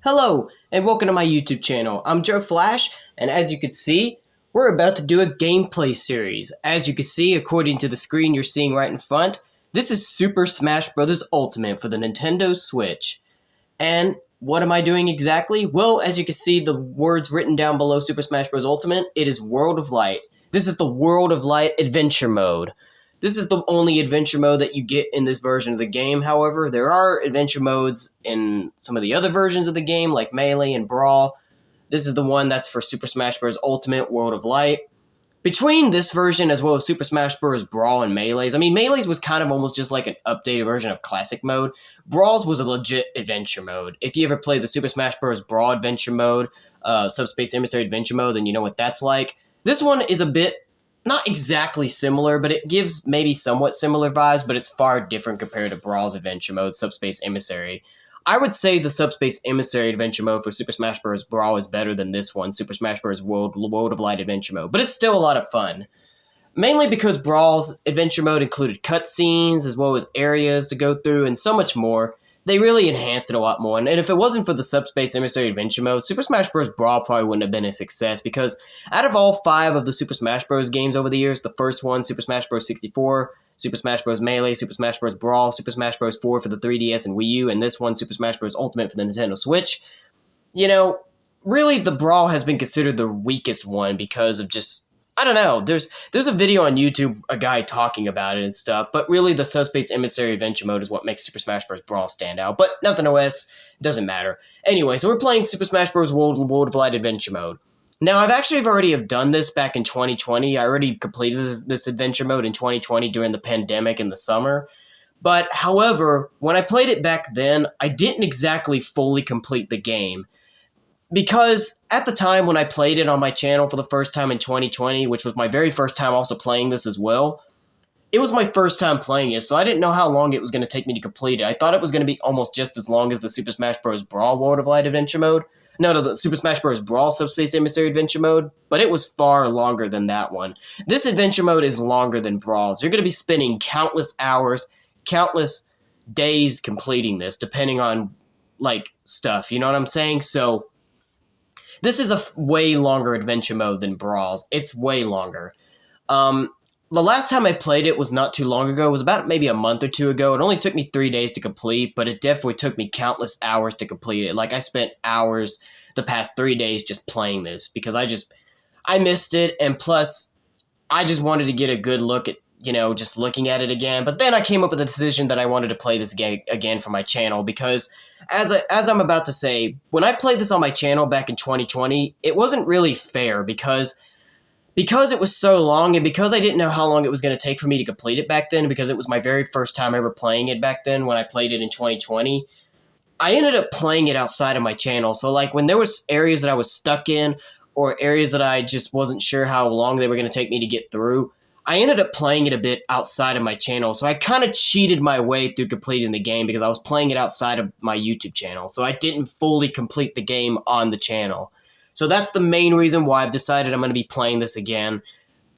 Hello, and welcome to my YouTube channel. I'm Joe Flash, and as you can see, we're about to do a gameplay series. As you can see, according to the screen you're seeing right in front, this is Super Smash Bros. Ultimate for the Nintendo Switch. And what am I doing exactly? Well, as you can see, the words written down below Super Smash Bros. Ultimate, it is World of Light. This is the World of Light Adventure Mode. This is the only adventure mode that you get in this version of the game. However, there are adventure modes in some of the other versions of the game, like Melee and Brawl. This is the one that's for Super Smash Bros. Ultimate World of Light. Between this version as well as Super Smash Bros. Brawl and Melee's, Melee's was kind of almost just like an updated version of Classic Mode. Brawl's was a legit adventure mode. If you ever played the Super Smash Bros. Brawl Adventure Mode, Subspace Emissary Adventure Mode, then you know what that's like. This one is a bit not exactly similar, but it gives maybe somewhat similar vibes, but it's far different compared to Brawl's Adventure Mode, Subspace Emissary. I would say the Subspace Emissary Adventure Mode for Super Smash Bros. Brawl is better than this one, Super Smash Bros. World of Light Adventure Mode, but it's still a lot of fun. Mainly because Brawl's Adventure Mode included cutscenes, as well as areas to go through, and so much more. They really enhanced it a lot more, and if it wasn't for the Subspace Emissary Adventure Mode, Super Smash Bros. Brawl probably wouldn't have been a success, because out of all 5 of the Super Smash Bros. Games over the years, the first one, Super Smash Bros. 64, Super Smash Bros. Melee, Super Smash Bros. Brawl, Super Smash Bros. 4 for the 3DS and Wii U, and this one, Super Smash Bros. Ultimate for the Nintendo Switch, really the Brawl has been considered the weakest one because of just, I don't know, there's a video on YouTube, a guy talking about it and stuff, but really the Subspace Emissary Adventure Mode is what makes Super Smash Bros. Brawl stand out, but nothing OS, doesn't matter. Anyway, so we're playing Super Smash Bros. World of Light Adventure Mode. Now, I've actually already have done this back in 2020. I already completed this adventure mode in 2020 during the pandemic in the summer. But, however, when I played it back then, I didn't exactly fully complete the game. Because at the time when I played it on my channel for the first time in 2020, which was my very first time also playing this as well, it was my first time playing it, so I didn't know how long it was going to take me to complete it. I thought it was going to be almost just as long as the Super Smash Bros. Brawl World of Light Adventure Mode. No, the Super Smash Bros. Brawl Subspace Emissary Adventure Mode, but it was far longer than that one. This adventure mode is longer than Brawl's. You're going to be spending countless hours, countless days completing this, depending on, stuff, you know what I'm saying? So, this is a way longer adventure mode than Brawl's. It's way longer. The last time I played it was not too long ago. It was about maybe a month or 2 ago. It only took me 3 days to complete, but it definitely took me countless hours to complete it. I spent hours the past 3 days just playing this because I missed it, and plus, I just wanted to get a good look at, just looking at it again. But then I came up with the decision that I wanted to play this game again for my channel because, as I'm about to say, when I played this on my channel back in 2020, it wasn't really fair because it was so long, and because I didn't know how long it was going to take for me to complete it back then, because it was my very first time ever playing it back then when I played it in 2020, I ended up playing it outside of my channel. So, when there was areas that I was stuck in or areas that I just wasn't sure how long they were going to take me to get through, I ended up playing it a bit outside of my channel. So I kind of cheated my way through completing the game because I was playing it outside of my YouTube channel. So I didn't fully complete the game on the channel. So that's the main reason why I've decided I'm going to be playing this again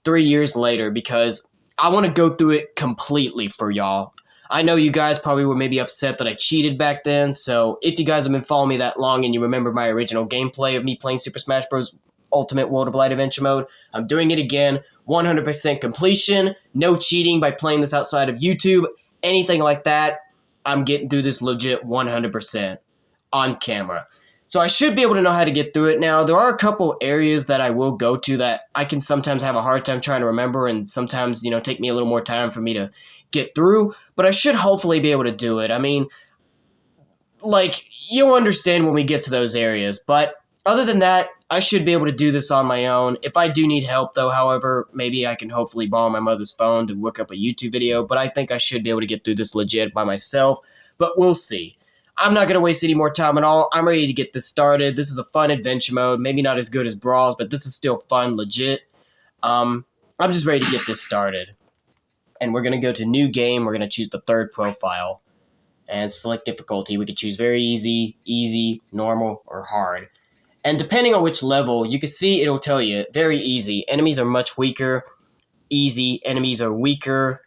3 years later, because I want to go through it completely for y'all. I know you guys probably were maybe upset that I cheated back then, so if you guys have been following me that long and you remember my original gameplay of me playing Super Smash Bros. Ultimate World of Light Adventure Mode, I'm doing it again, 100% completion, no cheating by playing this outside of YouTube, anything like that. I'm getting through this legit 100% on camera. So I should be able to know how to get through it now. There are a couple areas that I will go to that I can sometimes have a hard time trying to remember, and sometimes, take me a little more time for me to get through, but I should hopefully be able to do it. You'll understand when we get to those areas, but other than that, I should be able to do this on my own. If I do need help, though, however, maybe I can hopefully borrow my mother's phone to look up a YouTube video, but I think I should be able to get through this legit by myself, but we'll see. I'm not going to waste any more time at all. I'm ready to get this started. This is a fun adventure mode. Maybe not as good as Brawl's, but this is still fun, legit. I'm just ready to get this started. And we're going to go to New Game. We're going to choose the third profile. And select difficulty. We could choose very easy, normal, or hard. And depending on which level, you can see it'll tell you very easy. Enemies are much weaker. Easy. Enemies are weaker.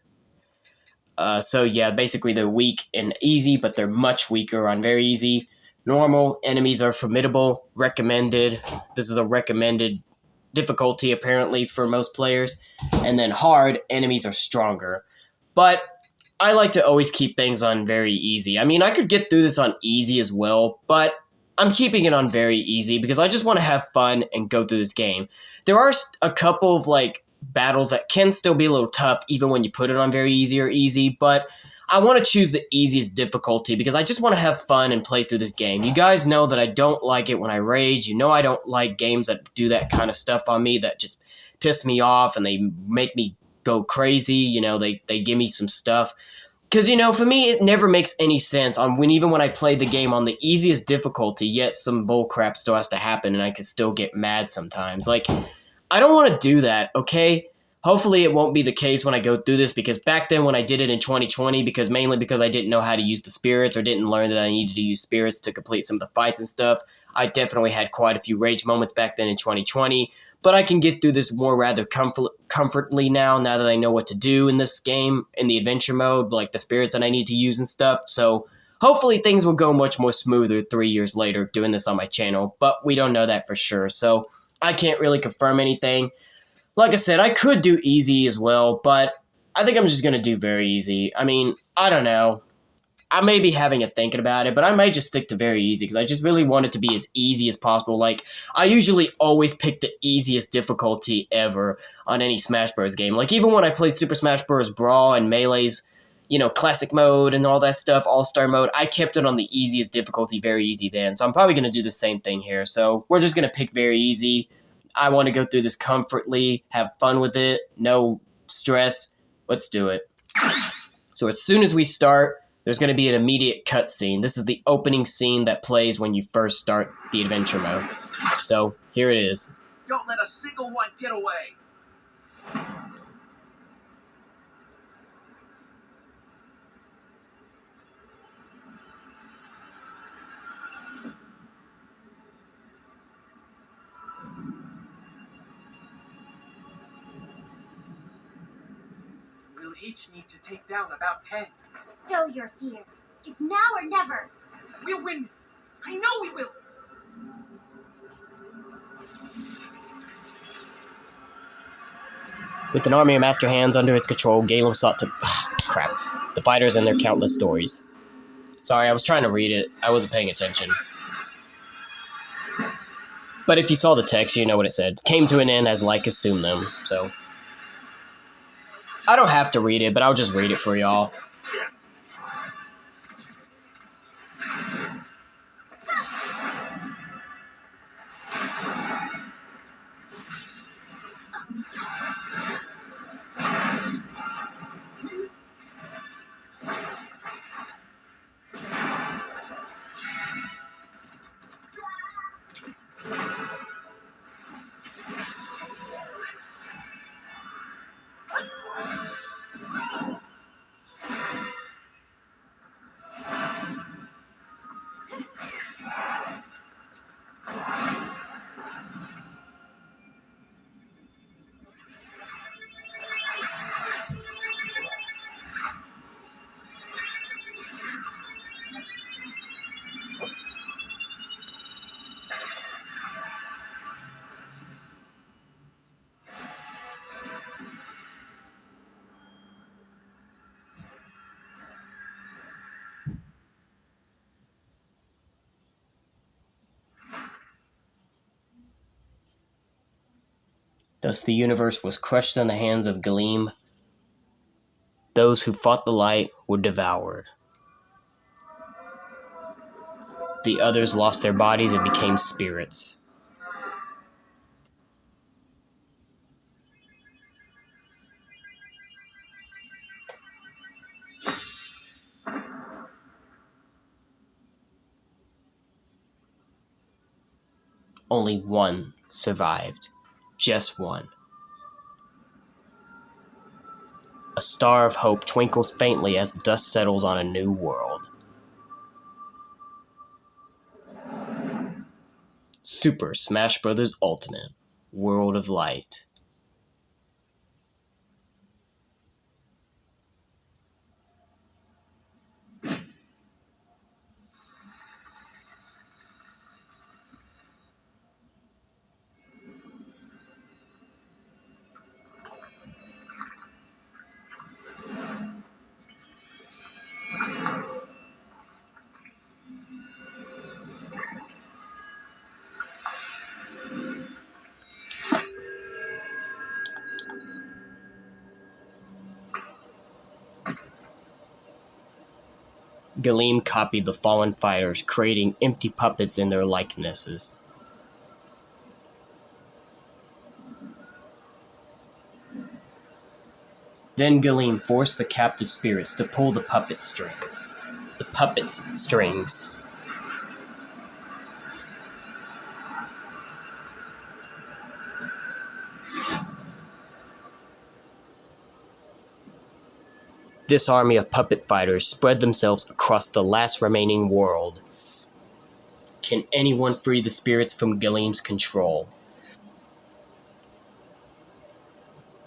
So yeah, basically they're weak and easy, but they're much weaker on very easy. Normal enemies are formidable, recommended. This is a recommended difficulty apparently for most players. And then hard, enemies are stronger. But I like to always keep things on very easy. I mean, I could get through this on easy as well, but I'm keeping it on very easy because I just want to have fun and go through this game. There are a couple of like battles that can still be a little tough even when you put it on very easy or easy, but I want to choose the easiest difficulty because I just want to have fun and play through this game. You guys know that I don't like it when I rage. You know I don't like games that do that kind of stuff on me that just piss me off and they make me go crazy. You know, they give me some stuff. Because, you know, for me, it never makes any sense on even when I play the game on the easiest difficulty, yet some bullcrap still has to happen and I can still get mad sometimes. Like, I don't want to do that, okay? Hopefully it won't be the case when I go through this, because back then when I did it in 2020, mainly because I didn't know how to use the spirits or didn't learn that I needed to use spirits to complete some of the fights and stuff, I definitely had quite a few rage moments back then in 2020, but I can get through this more rather comfortably now that I know what to do in this game, in the adventure mode, like the spirits that I need to use and stuff, so hopefully things will go much more smoother 3 years later doing this on my channel, but we don't know that for sure, so I can't really confirm anything. Like I said, I could do easy as well, but I think I'm just going to do very easy. I mean, I don't know. I may be having a thinking about it, but I might just stick to very easy because I just really want it to be as easy as possible. Like, I usually always pick the easiest difficulty ever on any Smash Bros. Game. Like, even when I played Super Smash Bros. Brawl and Melee's, you know, classic mode and all that stuff, all-star mode, I kept it on the easiest difficulty, very easy then. So I'm probably going to do the same thing here. So we're just going to pick very easy. I want to go through this comfortably, have fun with it, no stress. Let's do it. So as soon as we start, there's going to be an immediate cutscene. This is the opening scene that plays when you first start the adventure mode. So here it is. Don't let a single one get away. We'll each need to take down about 10. Stow your fear. It's now or never. We'll win this. I know we will. With an army of master hands under its control, Galen sought to... crap. The fighters and their countless stories. Sorry, I was trying to read it. I wasn't paying attention. But if you saw the text, you know what it said. Came to an end as like assumed them, so... I don't have to read it, but I'll just read it for y'all. Thus the universe was crushed in the hands of Gleam. Those who fought the light were devoured. The others lost their bodies and became spirits. Only one survived. Just one. A star of hope twinkles faintly as the dust settles on a new world. Super Smash Bros. Ultimate World of Light. Galeem copied the fallen fighters, creating empty puppets in their likenesses. Then Galeem forced the captive spirits to pull the puppet strings. The puppet's strings. This army of puppet fighters spread themselves across the last remaining world. Can anyone free the spirits from Galeem's control?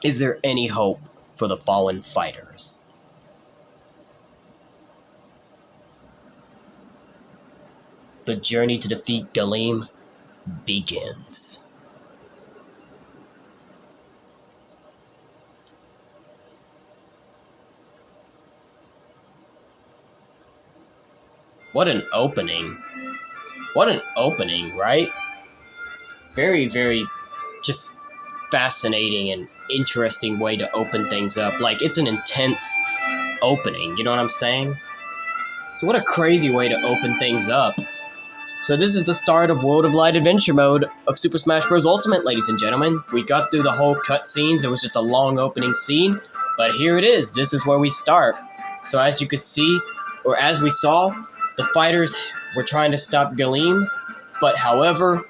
Is there any hope for the fallen fighters? The journey to defeat Galeem begins. What an opening. What an opening, right? Very, very just fascinating and interesting way to open things up. Like, it's an intense opening, you know what I'm saying? So what a crazy way to open things up. So this is the start of World of Light Adventure Mode of Super Smash Bros. Ultimate, ladies and gentlemen. We got through the whole cutscenes. It was just a long opening scene, but here it is. This is where we start. So as you could see, or as we saw, the fighters were trying to stop Galeem, but however,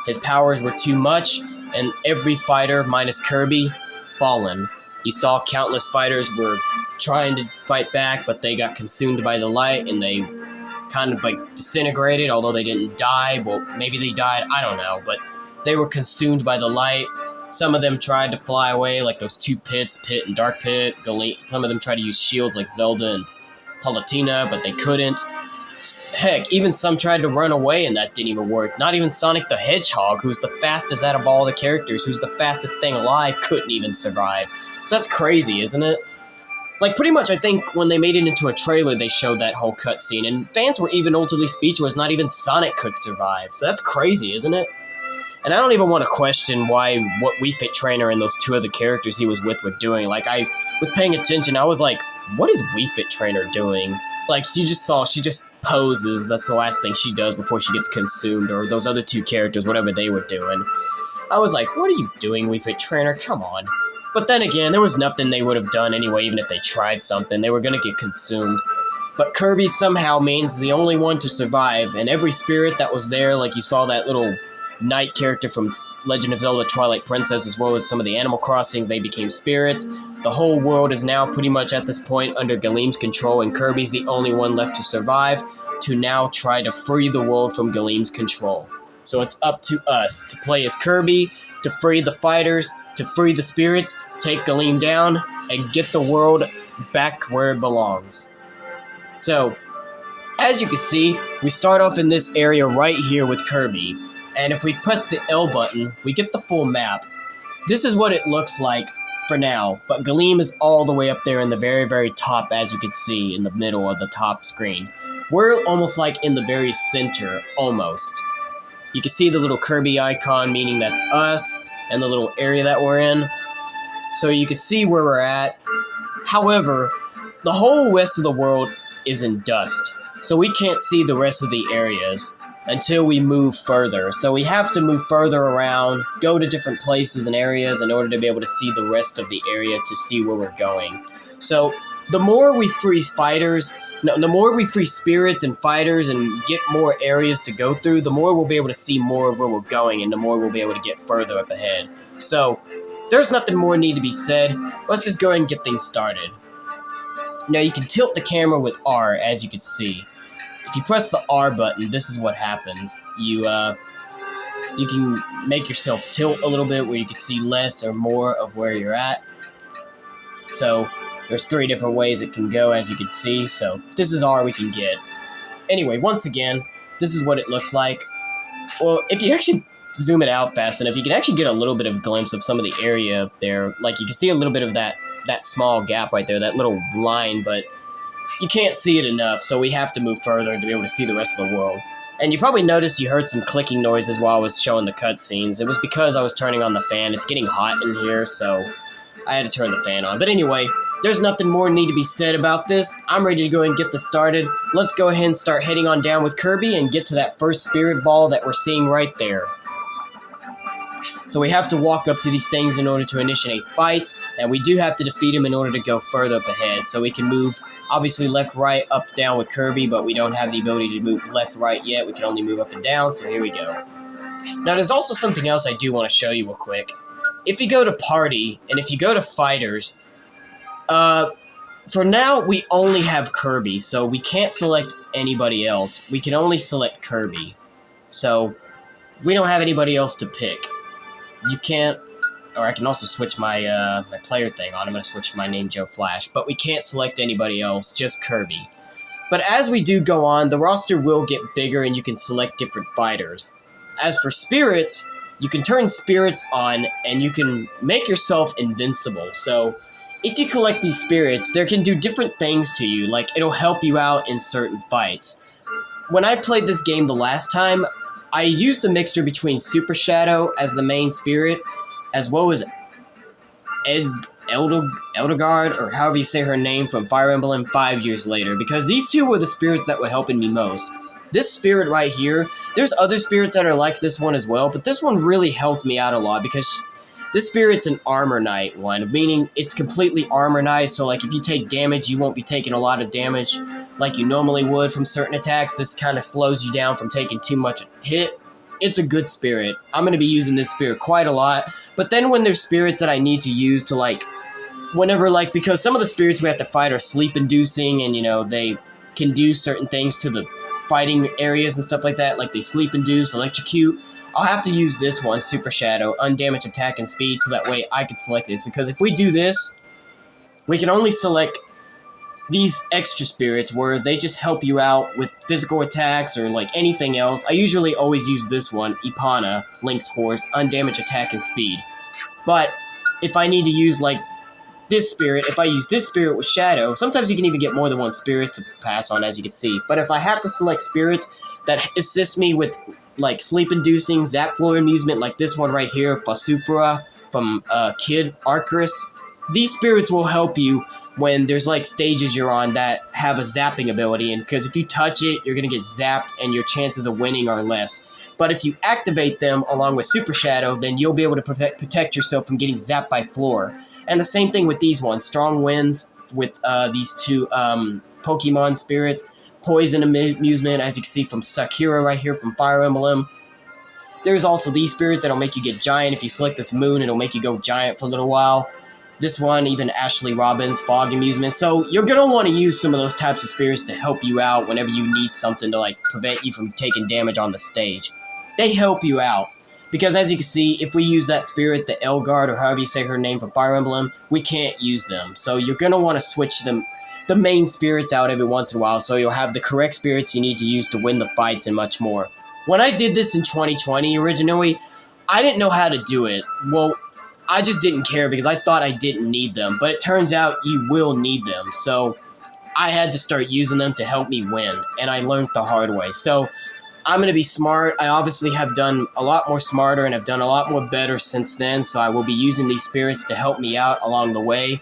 his powers were too much, and every fighter, minus Kirby, fallen. You saw countless fighters were trying to fight back, but they got consumed by the light, and they kind of like disintegrated, although they didn't die. Well, maybe they died, I don't know, but they were consumed by the light. Some of them tried to fly away, like those two Pits, Pit and Dark Pit. Some of them tried to use shields like Zelda and Palutena, but they couldn't. Heck, even some tried to run away and that didn't even work. Not even Sonic the Hedgehog, who's the fastest out of all the characters, who's the fastest thing alive, couldn't even survive. So that's crazy, isn't it? Like, pretty much, I think, when they made it into a trailer, they showed that whole cutscene, and fans were even ultimately speechless, not even Sonic could survive. So that's crazy, isn't it? And I don't even want to question what Wii Fit Trainer and those two other characters he was with were doing. Like, I was paying attention, I was like, what is Wii Fit Trainer doing? Like, you just saw, she just poses, that's the last thing she does before she gets consumed, or those other two characters, whatever they were doing. I was like, what are you doing, Wii Fit Trainer? Come on. But then again, there was nothing they would have done anyway, even if they tried something. They were gonna get consumed. But Kirby somehow means the only one to survive, and every spirit that was there, like you saw that little knight character from Legend of Zelda Twilight Princess, as well as some of the Animal Crossings, they became spirits. The whole world is now pretty much at this point under Galeem's control, and Kirby's the only one left to survive, to now try to free the world from Galeem's control. So it's up to us to play as Kirby, to free the fighters, to free the spirits, take Galeem down, and get the world back where it belongs. So, as you can see, we start off in this area right here with Kirby, and if we press the L button, we get the full map. This is what it looks like for now, but Galeem is all the way up there in the very, very top, as you can see, in the middle of the top screen. We're almost like in the very center, almost. You can see the little Kirby icon, meaning that's us, and the little area that we're in. So you can see where we're at. However, the whole rest of the world is in dust, so we can't see the rest of the areas until we move further. So we have to move further around, go to different places and areas in order to be able to see the rest of the area, to see where we're going. So the more we free fighters, the more we free spirits and fighters and get more areas to go through, the more we'll be able to see more of where we're going, and the more we'll be able to get further up ahead. So there's nothing more need to be said. Let's just go ahead and get things started. Now you can tilt the camera with R, as you can see. If you press the R button, this is what happens. You can make yourself tilt a little bit where you can see less or more of where you're at. So there's 3 different ways it can go, as you can see. So this is R we can get. Anyway, once again, this is what it looks like. Well, if you actually zoom it out fast enough, you can actually get a little bit of a glimpse of some of the area up there. Like, you can see a little bit of that small gap right there, that little line, but you can't see it enough, so we have to move further to be able to see the rest of the world. And you probably noticed you heard some clicking noises while I was showing the cutscenes. It was because I was turning on the fan. It's getting hot in here, so I had to turn the fan on. But anyway, there's nothing more need to be said about this. I'm ready to go ahead and get this started. Let's go ahead and start heading on down with Kirby and get to that first spirit ball that we're seeing right there. So we have to walk up to these things in order to initiate fights, and we do have to defeat them in order to go further up ahead. So we can move, obviously, left, right, up, down with Kirby, but we don't have the ability to move left, right yet. We can only move up and down, so here we go. Now, there's also something else I do want to show you real quick. If you go to Party, and if you go to Fighters, for now, we only have Kirby, so we can't select anybody else. We can only select Kirby. So, we don't have anybody else to pick. You can't, or I can also switch my my player thing on. I'm going to switch my name Joe Flash, but we can't select anybody else, just Kirby. But as we do go on, the roster will get bigger and you can select different fighters. As for spirits, you can turn spirits on and you can make yourself invincible. So if you collect these spirits, they can do different things to you, like it'll help you out in certain fights. When I played this game the last time, I used a mixture between Super Shadow as the main spirit, as well as Edelgard, or however you say her name, from Fire Emblem 5 years later, because these two were the spirits that were helping me most. This spirit right here, there's other spirits that are like this one as well, but this one really helped me out a lot because this spirit's an Armor Knight one, meaning it's completely Armor Knight, so like if you take damage, you won't be taking a lot of damage like you normally would from certain attacks. This kind of slows you down from taking too much hit. It's a good spirit. I'm going to be using this spirit quite a lot, but then when there's spirits that I need to use to like, whenever like, because some of the spirits we have to fight are sleep-inducing and, you know, they can do certain things to the fighting areas and stuff like that, like they sleep-induce, electrocute. I'll have to use this one, Super Shadow, undamaged attack and speed, so that way I can select this, because if we do this, we can only select these extra spirits where they just help you out with physical attacks or like anything else. I usually always use this one, Epona, Link's horse, undamaged attack and speed. But if I need to use like this spirit, if I use this spirit with Shadow, sometimes you can even get more than one spirit to pass on, as you can see. But if I have to select spirits that assist me with like sleep-inducing, zap floor amusement, like this one right here, Phosphora from Kid Icarus, these spirits will help you when there's like stages you're on that have a zapping ability, and because if you touch it, you're going to get zapped and your chances of winning are less. But if you activate them along with Super Shadow, then you'll be able to protect yourself from getting zapped by floor. And the same thing with these ones, Strong Winds with these two Pokemon spirits, Poison Amusement, as you can see from Sakura right here from Fire Emblem. There's also these spirits that'll make you get giant. If you select this moon, it'll make you go giant for a little while. This one, even Ashley Robbins, Fog Amusement. So you're going to want to use some of those types of spirits to help you out whenever you need something to like prevent you from taking damage on the stage. They help you out. Because as you can see, if we use that spirit, the Elgard, or however you say her name from Fire Emblem, we can't use them. So you're going to want to switch them, the main spirits, out every once in a while, so you'll have the correct spirits you need to use to win the fights and much more. When I did this in 2020 originally, I didn't know how to do it. Well, I just didn't care because I thought I didn't need them, but it turns out you will need them. So I had to start using them to help me win, and I learned the hard way. So I'm going to be smart. I obviously have done a lot more smarter and have done a lot more better since then, so I will be using these spirits to help me out along the way.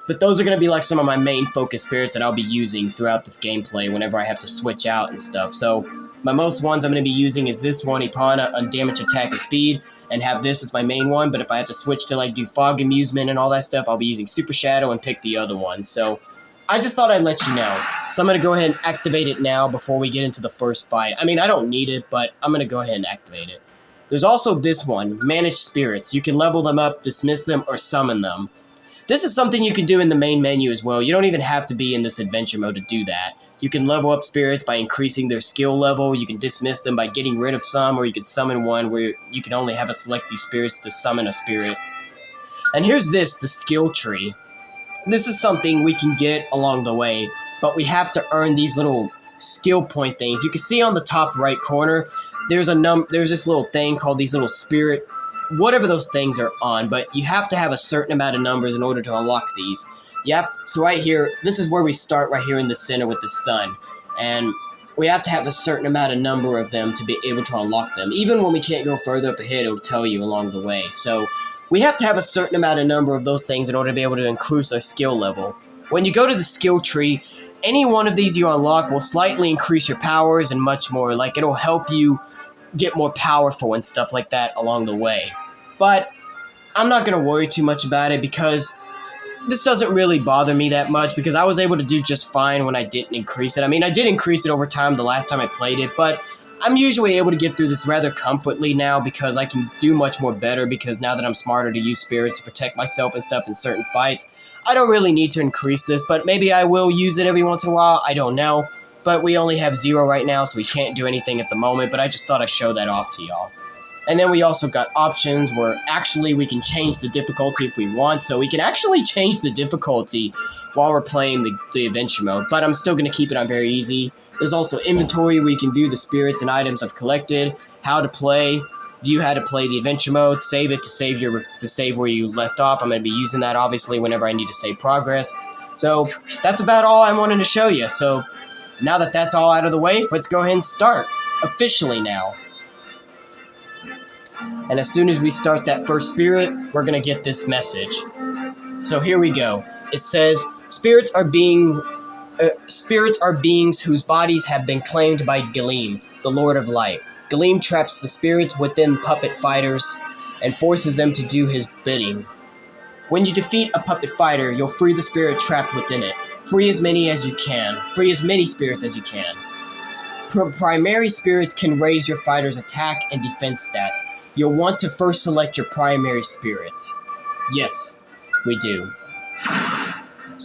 But those are going to be like some of my main focus spirits that I'll be using throughout this gameplay whenever I have to switch out and stuff. So my most ones I'm going to be using is this one, Epona, Undamaged Attack and Speed, and have this as my main one. But if I have to switch to like do Fog Amusement and all that stuff, I'll be using Super Shadow and pick the other one. So I just thought I'd let you know. So I'm going to go ahead and activate it now before we get into the first fight. I mean, I don't need it, but I'm going to go ahead and activate it. There's also this one, Manage Spirits. You can level them up, dismiss them, or summon them. This is something you can do in the main menu as well. You don't even have to be in this adventure mode to do that. You can level up spirits by increasing their skill level. You can dismiss them by getting rid of some, or you can summon one where you can only have a select few spirits to summon a spirit. And here's this, the skill tree. This is something we can get along the way, but we have to earn these little skill point things. You can see on the top right corner, there's this little thing called these little spirit, whatever those things are on, but you have to have a certain amount of numbers in order to unlock these. So right here, this is where we start right here in the center with the sun, and we have to have a certain amount of number of them to be able to unlock them. Even when we can't go further up ahead, it'll tell you along the way. So we have to have a certain amount of number of those things in order to be able to increase our skill level. When you go to the skill tree, any one of these you unlock will slightly increase your powers and much more. Like, it'll help you get more powerful and stuff like that along the way. But I'm not going to worry too much about it because this doesn't really bother me that much because I was able to do just fine when I didn't increase it. I mean, I did increase it over time the last time I played it, but I'm usually able to get through this rather comfortably now because I can do much more better because now that I'm smarter to use spirits to protect myself and stuff in certain fights, I don't really need to increase this, but maybe I will use it every once in a while. I don't know, but we only have 0 right now, so we can't do anything at the moment, but I just thought I'd show that off to y'all. And then we also got options where actually we can change the difficulty if we want. So we can actually change the difficulty while we're playing the adventure mode. But I'm still going to keep it on very easy. There's also inventory where you can view the spirits and items I've collected, how to play, view how to play the adventure mode, save it to save where you left off. I'm going to be using that obviously whenever I need to save progress. So that's about all I wanted to show you. So now that that's all out of the way, let's go ahead and start officially now. And as soon as we start that first spirit, we're going to get this message. So here we go. It says, spirits are beings whose bodies have been claimed by Galeem, the Lord of Light. Galeem traps the spirits within puppet fighters and forces them to do his bidding. When you defeat a puppet fighter, you'll free the spirit trapped within it. Free as many as you can. Free as many spirits as you can. Primary spirits can raise your fighter's attack and defense stats. You'll want to first select your primary spirit. Yes, we do.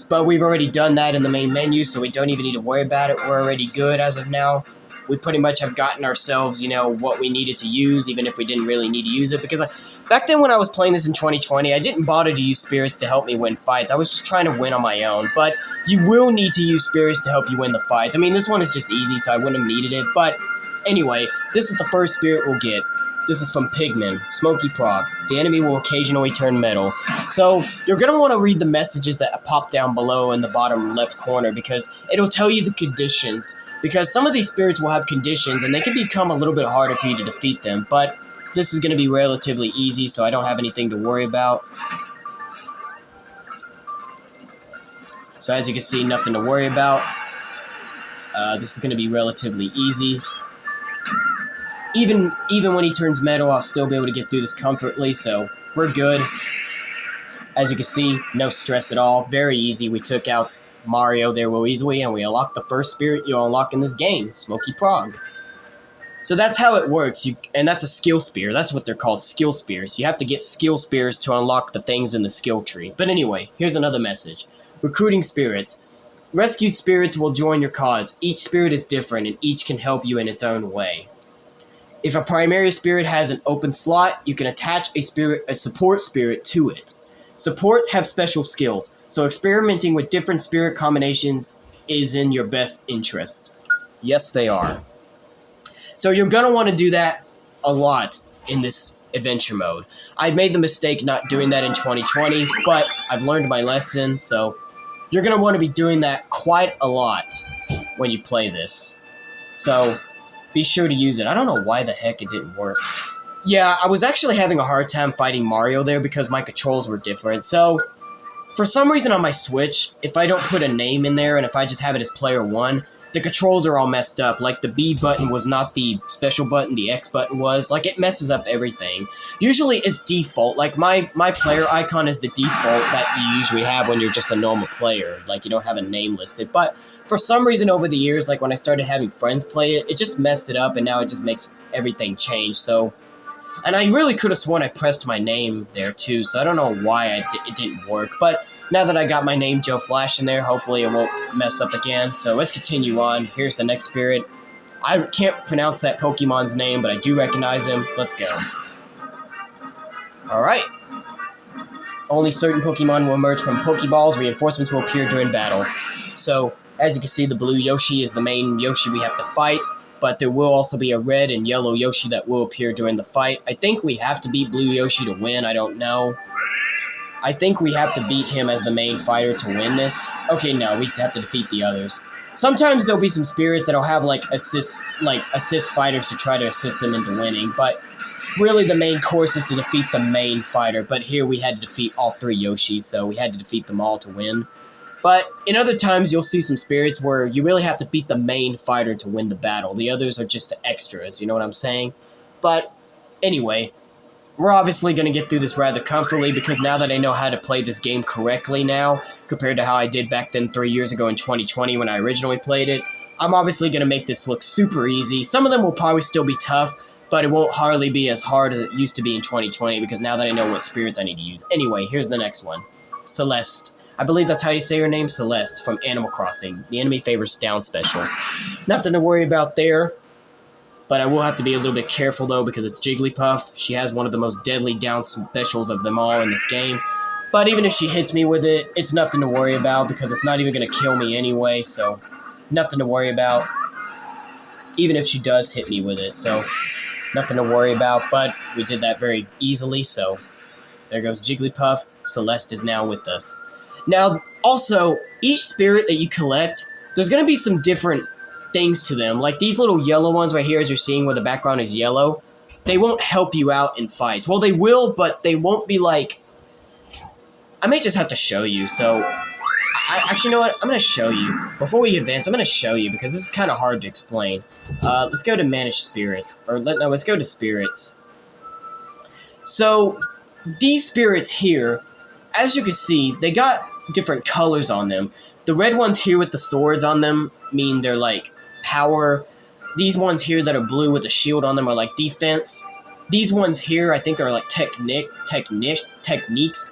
But we've already done that in the main menu, so we don't even need to worry about it. We're already good as of now. We pretty much have gotten ourselves, what we needed to use, even if we didn't really need to use it. Because back then when I was playing this in 2020, I didn't bother to use spirits to help me win fights. I was just trying to win on my own. But you will need to use spirits to help you win the fights. I mean, this one is just easy, so I wouldn't have needed it. But anyway, this is the first spirit we'll get. This is from Pigman, Smoky Prog. The enemy will occasionally turn metal. So you're going to want to read the messages that pop down below in the bottom left corner because it'll tell you the conditions. Because some of these spirits will have conditions and they can become a little bit harder for you to defeat them. But this is going to be relatively easy, so I don't have anything to worry about. So as you can see, nothing to worry about. This is going to be relatively easy. Even when he turns metal, I'll still be able to get through this comfortably, so we're good. As you can see, no stress at all. Very easy. We took out Mario there real easily, and we unlocked the first spirit you'll unlock in this game, Smoky Prog. So that's how it works, and that's a skill spear. That's what they're called, skill spears. You have to get skill spears to unlock the things in the skill tree. But anyway, here's another message. Recruiting spirits. Rescued spirits will join your cause. Each spirit is different, and each can help you in its own way. If a primary spirit has an open slot, you can attach a support spirit to it. Supports have special skills, so experimenting with different spirit combinations is in your best interest. Yes, they are. So you're going to want to do that a lot in this adventure mode. I made the mistake not doing that in 2020, but I've learned my lesson, so you're going to want to be doing that quite a lot when you play this. So be sure to use it. I don't know why the heck it didn't work. Yeah, I was actually having a hard time fighting Mario there because my controls were different. So, for some reason on my Switch, if I don't put a name in there and if I just have it as player 1, the controls are all messed up. Like, the B button was not the special button, the X button was. Like, it messes up everything. Usually it's default. Like, my player icon is the default that you usually have when you're just a normal player. Like, you don't have a name listed. But for some reason over the years, like when I started having friends play it, it just messed it up and now it just makes everything change. So, and I really could have sworn I pressed my name there too, so I don't know why it didn't work. But now that I got my name Joe Flash in there, hopefully it won't mess up again. So let's continue on. Here's the next spirit. I can't pronounce that Pokemon's name, but I do recognize him. Let's go. Alright. Only certain Pokemon will emerge from Pokeballs. Reinforcements will appear during battle. So, as you can see, the blue Yoshi is the main Yoshi we have to fight, but there will also be a red and yellow Yoshi that will appear during the fight. I think we have to beat blue Yoshi to win, I don't know. I think we have to beat him as the main fighter to win this. Okay, no, we have to defeat the others. Sometimes there'll be some spirits that'll have assist fighters to try to assist them into winning, but really the main course is to defeat the main fighter, but here we had to defeat all 3 Yoshis, so we had to defeat them all to win. But in other times, you'll see some spirits where you really have to beat the main fighter to win the battle. The others are just extras, you know what I'm saying? But anyway, we're obviously going to get through this rather comfortably because now that I know how to play this game correctly now, compared to how I did back then 3 years ago in 2020 when I originally played it, I'm obviously going to make this look super easy. Some of them will probably still be tough, but it won't hardly be as hard as it used to be in 2020 because now that I know what spirits I need to use. Anyway, here's the next one. Celeste. I believe that's how you say her name, Celeste, from Animal Crossing. The enemy favors down specials. Nothing to worry about there, but I will have to be a little bit careful, though, because it's Jigglypuff. She has one of the most deadly down specials of them all in this game. But even if she hits me with it, it's nothing to worry about because it's not even going to kill me anyway, so nothing to worry about, even if she does hit me with it. So nothing to worry about, but we did that very easily, so there goes Jigglypuff. Celeste is now with us. Now, also, each spirit that you collect, there's going to be some different things to them. Like these little yellow ones right here, as you're seeing where the background is yellow, they won't help you out in fights. Well, they will, but they won't be like... I may just have to show you, so... Actually, you know what? I'm going to show you. Before we advance, I'm going to show you, because this is kind of hard to explain. Let's go to Manage Spirits. Let's go to Spirits. So, these spirits here, as you can see, they got different colors on them. The red ones here with the swords on them mean they're like power. These ones here that are blue with a shield on them are like defense. These ones here I think are like techniques,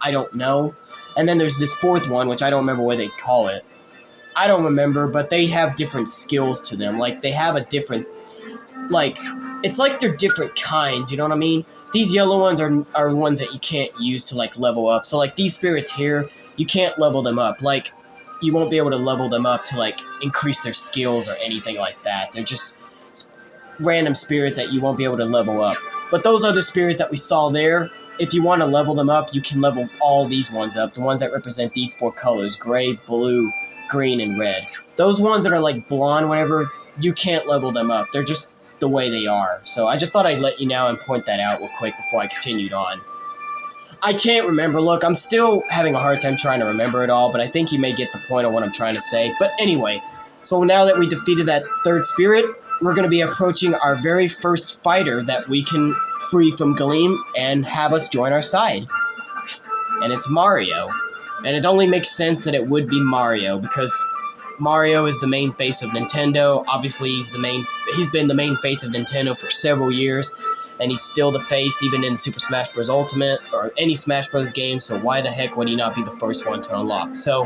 I don't know. And then there's this fourth one, which I don't remember what they call it. I don't remember, but they have different skills to them. Like they have a different, like, it's like they're different kinds, you know what I mean? These yellow ones are ones that you can't use to, like, level up. So, like, these spirits here, you can't level them up. Like, you won't be able to level them up to, like, increase their skills or anything like that. They're just random spirits that you won't be able to level up. But those other spirits that we saw there, if you want to level them up, you can level all these ones up. The ones that represent these 4 colors, gray, blue, green, and red. Those ones that are, like, blonde, whatever, you can't level them up. They're just the way they are. So I just thought I'd let you know and point that out real quick before I continued on. I can't remember. Look, I'm still having a hard time trying to remember it all, but I think you may get the point of what I'm trying to say. But anyway, so now that we defeated that third spirit, we're going to be approaching our very first fighter that we can free from Galeem and have us join our side. And it's Mario. And it only makes sense that it would be Mario because Mario is the main face of Nintendo. Obviously, he's been the main face of Nintendo for several years, and he's still the face even in Super Smash Bros. Ultimate or any Smash Bros. Game, so why the heck would he not be the first one to unlock? So,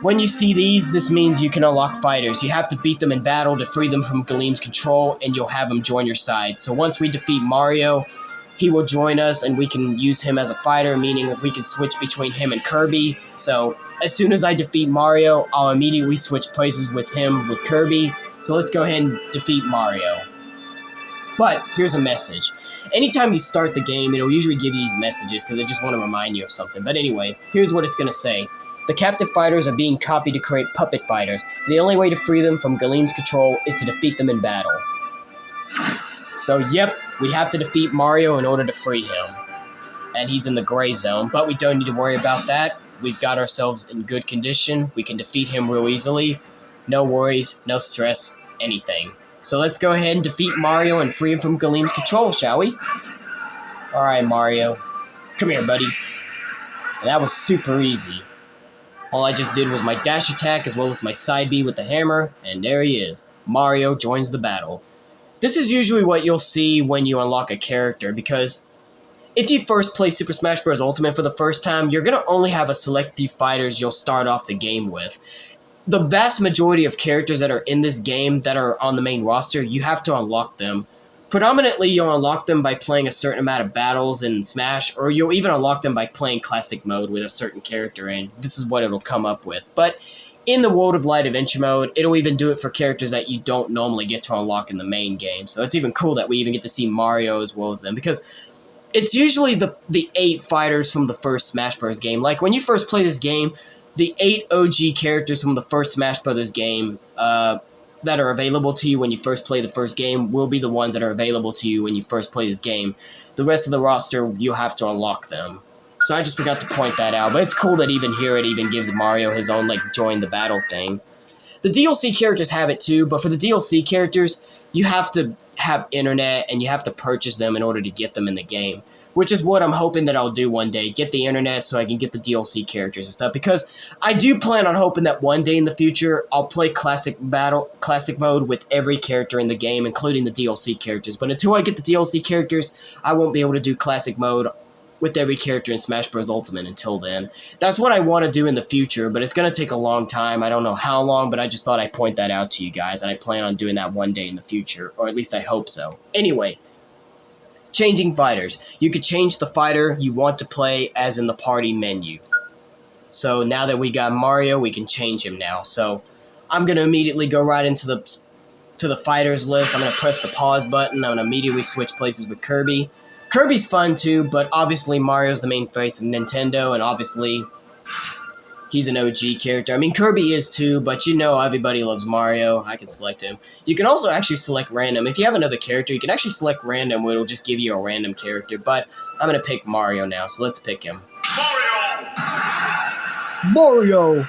when you see these, this means you can unlock fighters. You have to beat them in battle to free them from Galeem's control, and you'll have them join your side. So once we defeat Mario, he will join us, and we can use him as a fighter, meaning we can switch between him and Kirby. So as soon as I defeat Mario, I'll immediately switch places with him with Kirby. So let's go ahead and defeat Mario. But here's a message. Anytime you start the game, it'll usually give you these messages because I just want to remind you of something. But anyway, here's what it's going to say. The captive fighters are being copied to create puppet fighters. The only way to free them from Galeem's control is to defeat them in battle. So, yep, we have to defeat Mario in order to free him. And he's in the gray zone, but we don't need to worry about that. We've got ourselves in good condition. We can defeat him real easily. No worries, no stress, anything. So let's go ahead and defeat Mario and free him from Galeem's control, shall we? Alright, Mario. Come here, buddy. And that was super easy. All I just did was my dash attack as well as my side B with the hammer, and there he is. Mario joins the battle. This is usually what you'll see when you unlock a character, because if you first play Super Smash Bros. Ultimate for the first time, you're going to only have a select few fighters you'll start off the game with. The vast majority of characters that are in this game that are on the main roster, you have to unlock them. Predominantly, you'll unlock them by playing a certain amount of battles in Smash, or you'll even unlock them by playing Classic Mode with a certain character, and this is what it'll come up with. But in the World of Light Adventure Mode, it'll even do it for characters that you don't normally get to unlock in the main game. So it's even cool that we even get to see Mario as well as them, because it's usually the 8 fighters from the first Smash Bros. Game. Like, when you first play this game, the 8 OG characters from the first Smash Bros. Game, that are available to you when you first play the first game will be the ones that are available to you when you first play this game. The rest of the roster, you have to unlock them. So I just forgot to point that out, but it's cool that even here it even gives Mario his own, like, join the battle thing. The DLC characters have it too, but for the DLC characters, you have to have internet and you have to purchase them in order to get them in the game. Which is what I'm hoping that I'll do one day, get the internet so I can get the DLC characters and stuff, because I do plan on hoping that one day in the future, I'll play Classic Mode with every character in the game, including the DLC characters. But until I get the DLC characters, I won't be able to do Classic Mode with every character in Smash Bros. Ultimate until then. That's what I want to do in the future, but it's going to take a long time. I don't know how long, but I just thought I'd point that out to you guys, and I plan on doing that one day in the future, or at least I hope so. Anyway. Changing fighters. You could change the fighter you want to play as in the party menu. So now that we got Mario, we can change him now. So I'm going to immediately go right into the fighters list. I'm going to press the pause button. I'm going to immediately switch places with Kirby. Kirby's fun too, but obviously Mario's the main face of Nintendo, and obviously he's an OG character. I mean, Kirby is too, but you know everybody loves Mario. I can select him. You can also actually select random. If you have another character, you can actually select random, where it'll just give you a random character. But I'm going to pick Mario now, so let's pick him. Mario!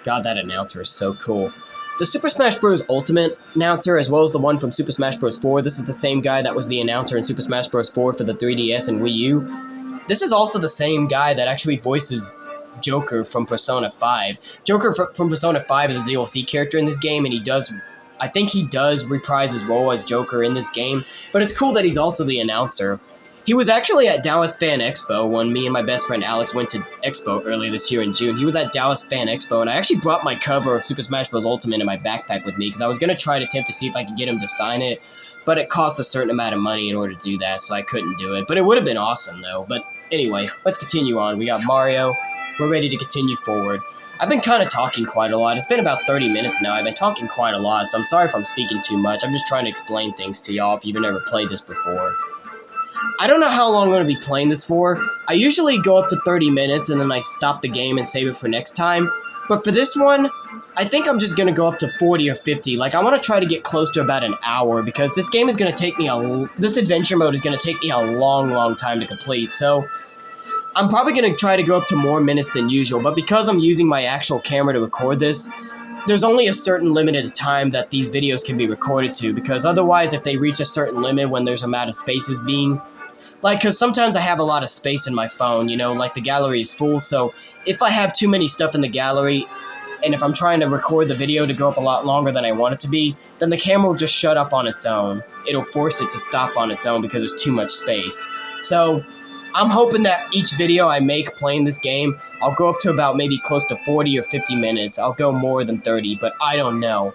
God, that announcer is so cool. The Super Smash Bros. Ultimate announcer, as well as the one from Super Smash Bros. 4, this is the same guy that was the announcer in Super Smash Bros. 4 for the 3DS and Wii U. This is also the same guy that actually voices Joker from Persona 5. Joker from Persona 5 is a DLC character in this game, and I think he does reprise his role as Joker in this game, but it's cool that he's also the announcer. He was actually at Dallas Fan Expo when me and my best friend Alex went to Expo earlier this year in June. He was at Dallas Fan Expo, and I actually brought my cover of Super Smash Bros. Ultimate in my backpack with me, because I was going to try to attempt to see if I could get him to sign it, but it cost a certain amount of money in order to do that, so I couldn't do it. But it would have been awesome, though. But anyway, let's continue on. We got Mario. We're ready to continue forward. I've been kind of talking quite a lot. It's been about 30 minutes now. I've been talking quite a lot, so I'm sorry if I'm speaking too much. I'm just trying to explain things to y'all if you've never played this before. I don't know how long I'm going to be playing this for. I usually go up to 30 minutes and then I stop the game and save it for next time. But for this one, I think I'm just going to go up to 40 or 50. Like, I want to try to get close to about an hour, because this game is going to take me this adventure mode is going to take me a long, long time to complete. So I'm probably going to try to go up to more minutes than usual, but because I'm using my actual camera to record this, there's only a certain limited time that these videos can be recorded to, because otherwise if they reach a certain limit when there's amount of spaces being, like, because sometimes I have a lot of space in my phone, you know, like the gallery is full, so if I have too many stuff in the gallery, and if I'm trying to record the video to go up a lot longer than I want it to be, then the camera will just shut up on its own. It'll force it to stop on its own because there's too much space. So I'm hoping that each video I make playing this game, I'll go up to about maybe close to 40 or 50 minutes. I'll go more than 30, but I don't know.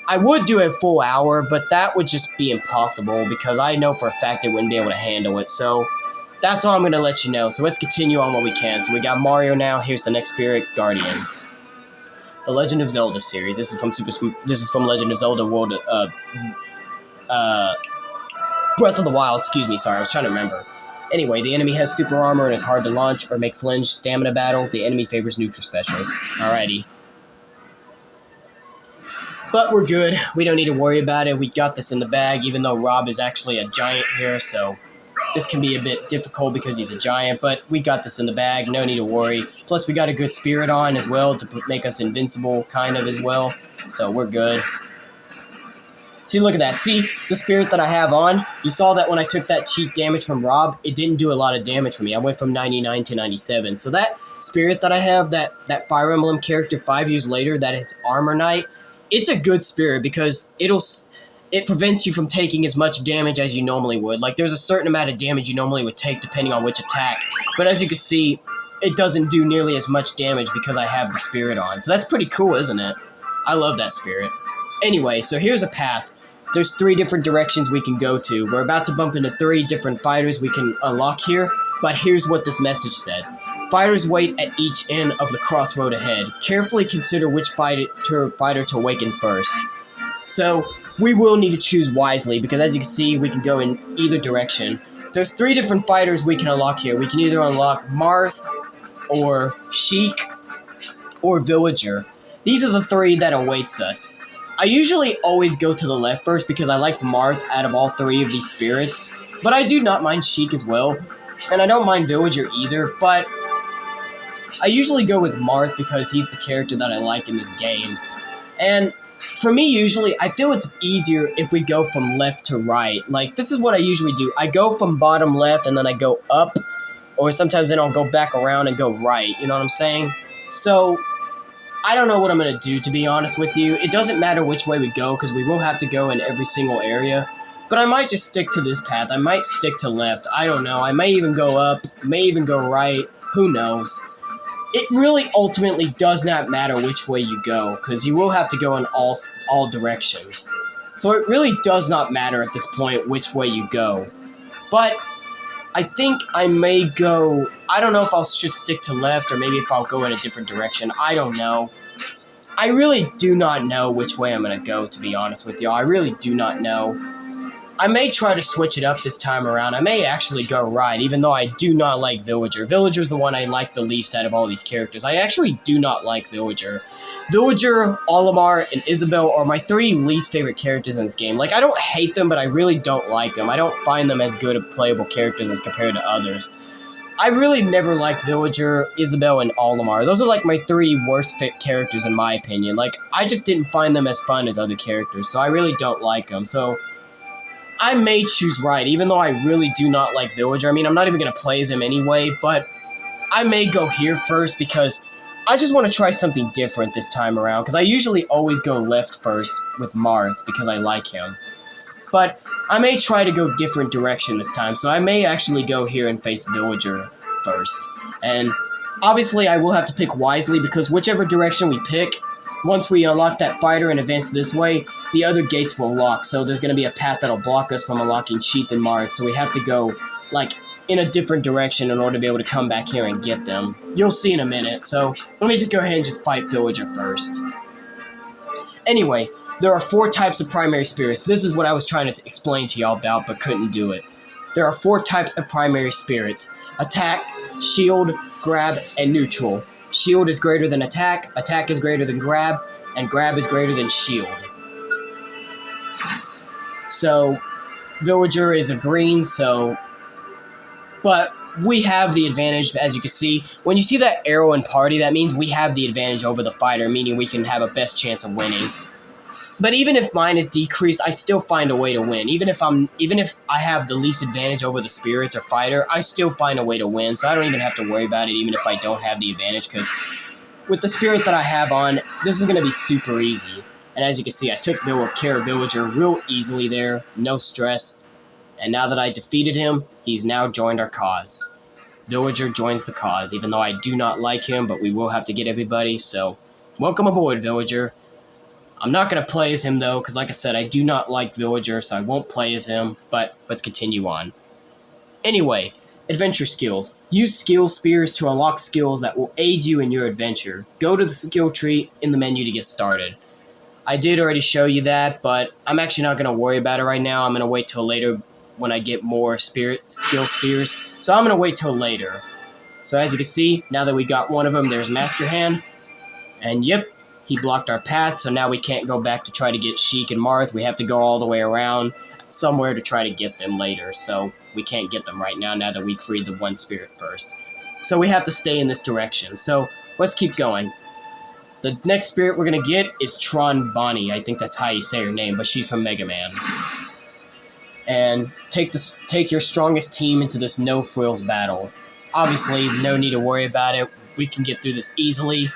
I would do a full hour, but that would just be impossible because I know for a fact I wouldn't be able to handle it. So that's all I'm going to let you know. So let's continue on what we can. So we got Mario now. Here's the next spirit, Guardian. The Legend of Zelda series. This is from Legend of Zelda World Breath of the Wild, excuse me, sorry, I was trying to remember. Anyway, the enemy has super armor and is hard to launch or make flinch stamina battle. The enemy favors neutral specials. Alrighty. But we're good. We don't need to worry about it. We got this in the bag, even though Rob is actually a giant here, so this can be a bit difficult because he's a giant, but we got this in the bag. No need to worry. Plus, we got a good spirit on as well to make us invincible, kind of, as well. So we're good. See, look at that. See, the spirit that I have on? You saw that when I took that cheap damage from Rob, it didn't do a lot of damage for me. I went from 99 to 97. So that spirit that I have, that Fire Emblem character 5 years later, that is Armor Knight, it's a good spirit because it prevents you from taking as much damage as you normally would. Like, there's a certain amount of damage you normally would take depending on which attack. But as you can see, it doesn't do nearly as much damage because I have the spirit on. So that's pretty cool, isn't it? I love that spirit. Anyway, so here's a path. There's 3 different directions we can go to. We're about to bump into 3 different fighters we can unlock here, but here's what this message says. Fighters wait at each end of the crossroad ahead. Carefully consider which fighter to awaken first. So, we will need to choose wisely, because as you can see, we can go in either direction. There's 3 different fighters we can unlock here. We can either unlock Marth, or Sheik, or Villager. These are the 3 that awaits us. I usually always go to the left first because I like Marth out of all three of these spirits, but I do not mind Sheik as well, and I don't mind Villager either, but I usually go with Marth because he's the character that I like in this game. And for me, usually, I feel it's easier if we go from left to right. Like, this is what I usually do. I go from bottom left and then I go up, or sometimes then I'll go back around and go right, you know what I'm saying? So, I don't know what I'm going to do, to be honest with you. It doesn't matter which way we go, because we will have to go in every single area. But I might just stick to this path. I might stick to left. I don't know. I may even go up, may even go right. Who knows? It really ultimately does not matter which way you go, because you will have to go in all directions. So it really does not matter at this point which way you go. But I think I may go, I don't know if I should stick to left or maybe if I'll go in a different direction. I don't know. I really do not know which way I'm going to go, to be honest with y'all. I really do not know. I may try to switch it up this time around. I may actually go right, even though I do not like Villager. Villager's the one I like the least out of all these characters. I actually do not like Villager. Villager, Olimar, and Isabelle are my three least favorite characters in this game. Like, I don't hate them, but I really don't like them. I don't find them as good of playable characters as compared to others. I really never liked Villager, Isabelle, and Olimar. Those are like my three worst fit characters in my opinion. Like, I just didn't find them as fun as other characters, so I really don't like them. So I may choose right, even though I really do not like Villager. I mean, I'm not even going to play as him anyway, but I may go here first because I just want to try something different this time around, because I usually always go left first with Marth because I like him. But I may try to go different direction this time, so I may actually go here and face Villager first. And obviously I will have to pick wisely, because whichever direction we pick, once we unlock that fighter and advance this way, the other gates will lock, so there's going to be a path that'll block us from unlocking Sheik and Marth, so we have to go, like, in a different direction in order to be able to come back here and get them. You'll see in a minute, so let me just go ahead and just fight Villager first. Anyway, there are 4 types of primary spirits. This is what I was trying to explain to y'all about, but couldn't do it. There are 4 types of primary spirits: attack, shield, grab, and neutral. Shield is greater than attack, attack is greater than grab, and grab is greater than shield. So, Villager is a green, so... But we have the advantage, as you can see. When you see that arrow in party, that means we have the advantage over the fighter, meaning we can have a best chance of winning. But even if mine is decreased, I still find a way to win. Even if I have the least advantage over the spirits or fighter, I still find a way to win. So I don't even have to worry about it, even if I don't have the advantage, because with the spirit that I have on, this is going to be super easy. And as you can see, I took care of Villager real easily there, no stress. And now that I defeated him, he's now joined our cause. Villager joins the cause, even though I do not like him, but we will have to get everybody, so welcome aboard, Villager. I'm not going to play as him, though, because like I said, I do not like Villager, so I won't play as him, but let's continue on. Anyway, adventure skills. Use skill spears to unlock skills that will aid you in your adventure. Go to the skill tree in the menu to get started. I did already show you that, but I'm actually not going to worry about it right now. I'm going to wait till later when I get more skill spears. So I'm going to wait till later. So as you can see, now that we got one of them, there's Master Hand. And yep, he blocked our path, so now we can't go back to try to get Sheik and Marth. We have to go all the way around somewhere to try to get them later. So we can't get them right now that we freed the one spirit first. So we have to stay in this direction. So let's keep going. The next spirit we're going to get is Tron Bonnie. I think that's how you say her name, but she's from Mega Man. And take your strongest team into this no-frills battle. Obviously, no need to worry about it. We can get through this easily.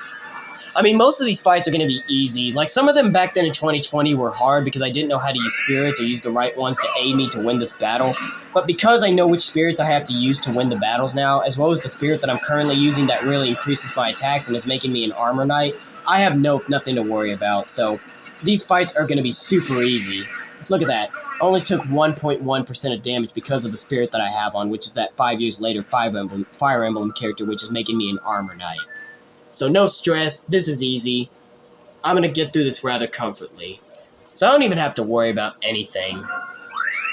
I mean, most of these fights are going to be easy. Like, some of them back then in 2020 were hard because I didn't know how to use spirits or use the right ones to aid me to win this battle. But because I know which spirits I have to use to win the battles now, as well as the spirit that I'm currently using that really increases my attacks and is making me an armor knight, I have nothing to worry about. So these fights are going to be super easy. Look at that. I only took 1.1% of damage because of the spirit that I have on, which is that 5 years later Fire Emblem character, which is making me an armor knight. So no stress, this is easy. I'm going to get through this rather comfortably. So I don't even have to worry about anything.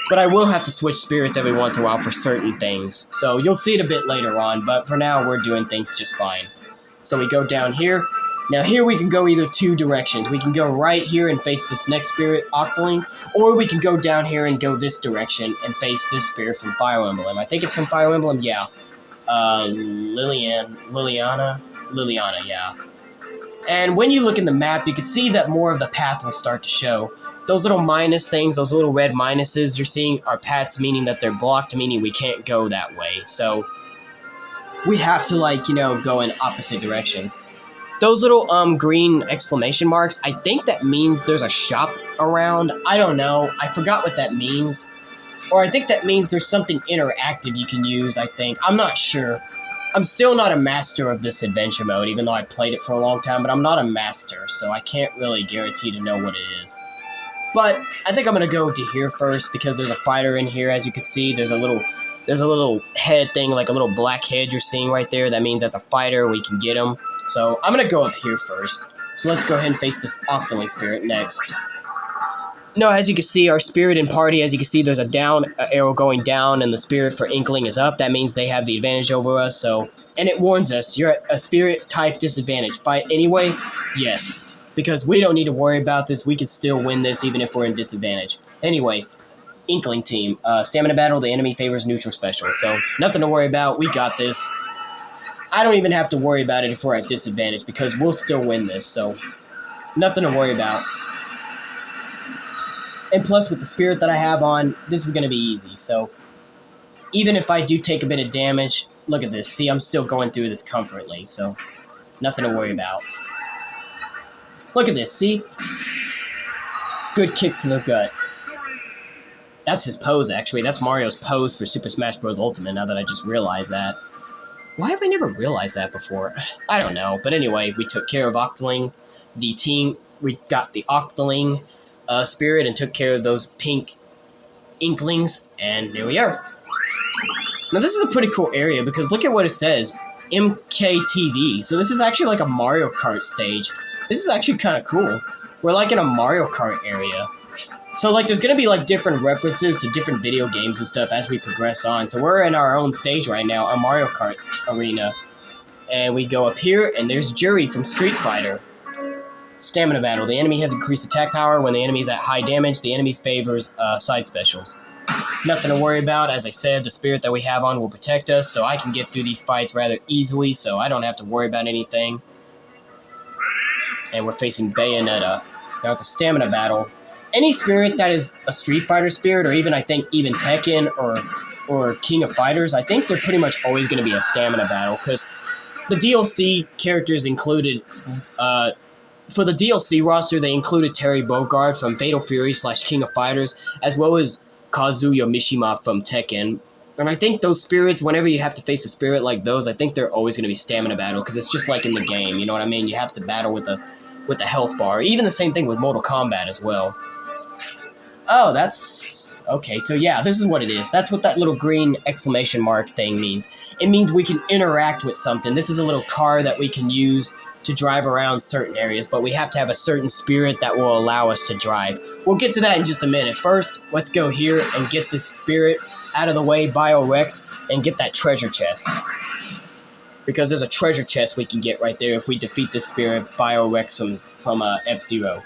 But I will have to switch spirits every once in a while for certain things. So you'll see it a bit later on, but for now we're doing things just fine. So we go down here, Now here we can go either two directions. We can go right here and face this next spirit, Octoling, or we can go down here and go this direction and face this spirit from Fire Emblem. I think it's from Fire Emblem, yeah. Liliana, yeah. And when you look in the map, you can see that more of the path will start to show. Those little minus things, those little red minuses you're seeing are paths, meaning that they're blocked, meaning we can't go that way. So we have to, like, you know, go in opposite directions. Those little green exclamation marks, I think that means there's a shop around. I don't know. I forgot what that means. Or I think that means there's something interactive you can use, I think. I'm not sure. I'm still not a master of this adventure mode, even though I played it for a long time, but I'm not a master, so I can't really guarantee to know what it is. But I think I'm going to go to here first, because there's a fighter in here, as you can see. There's a little head thing, like a little black head you're seeing right there. That means that's a fighter. We can get him. So I'm going to go up here first. So let's go ahead and face this Octoling spirit next. No, as you can see, our spirit and party, as you can see, there's a down arrow going down, and the spirit for Inkling is up. That means they have the advantage over us. So, and it warns us, you're at a spirit type disadvantage. Fight anyway? Yes. Because we don't need to worry about this. We can still win this even if we're in disadvantage. Anyway, Inkling team. Stamina battle, the enemy favors neutral special. So, nothing to worry about. We got this. I don't even have to worry about it if we're at disadvantage, because we'll still win this. So, nothing to worry about. And plus, with the spirit that I have on, this is going to be easy. So, even if I do take a bit of damage, look at this. See, I'm still going through this comfortably. So, nothing to worry about. Look at this, see? Good kick to the gut. That's his pose, actually. That's Mario's pose for Super Smash Bros. Ultimate, now that I just realized that. Why have I never realized that before? I don't know. But anyway, we took care of Octoling. The team, we got the Octoling spirit and took care of those pink Inklings, and there we are. Now this is a pretty cool area, because look at what it says. MKTV. So this is actually like a Mario Kart stage. This is actually kind of cool. We're like in a Mario Kart area. So like there's going to be like different references to different video games and stuff as we progress on. So we're in our own stage right now, a Mario Kart arena. And we go up here, and there's Juri from Street Fighter. Stamina battle. The enemy has increased attack power. When the enemy is at high damage, the enemy favors side specials. Nothing to worry about. As I said, the spirit that we have on will protect us, so I can get through these fights rather easily, so I don't have to worry about anything. And we're facing Bayonetta. Now it's a stamina battle. Any spirit that is a Street Fighter spirit, or even I think even Tekken or King of Fighters, I think they're pretty much always going to be a stamina battle, because the DLC characters included... For the DLC roster, they included Terry Bogard from Fatal Fury / King of Fighters, as well as Kazuya Mishima from Tekken. And I think those spirits, whenever you have to face a spirit like those, I think they're always going to be stamina battle, because it's just like in the game, you know what I mean? You have to battle with the health bar. Even the same thing with Mortal Kombat as well. Oh, that's... Okay, so yeah, this is what it is. That's what that little green exclamation mark thing means. It means we can interact with something. This is a little car that we can use to drive around certain areas, but we have to have a certain spirit that will allow us to drive. We'll get to that in just a minute. First, let's go here and get this spirit out of the way, Bio-Rex, and get that treasure chest. Because there's a treasure chest we can get right there if we defeat this spirit, Bio-Rex from F-Zero.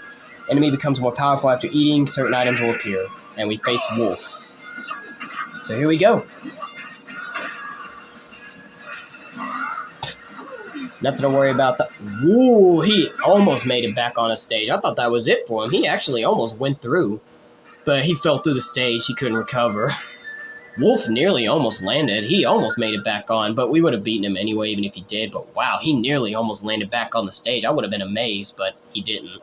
Enemy becomes more powerful after eating, certain items will appear, and we face Wolf. So here we go. Nothing to worry about. Woo, he almost made it back on a stage. I thought that was it for him. He actually almost went through. But he fell through the stage. He couldn't recover. Wolf nearly almost landed. He almost made it back on, but we would have beaten him anyway, even if he did. But wow, he nearly almost landed back on the stage. I would have been amazed, but he didn't.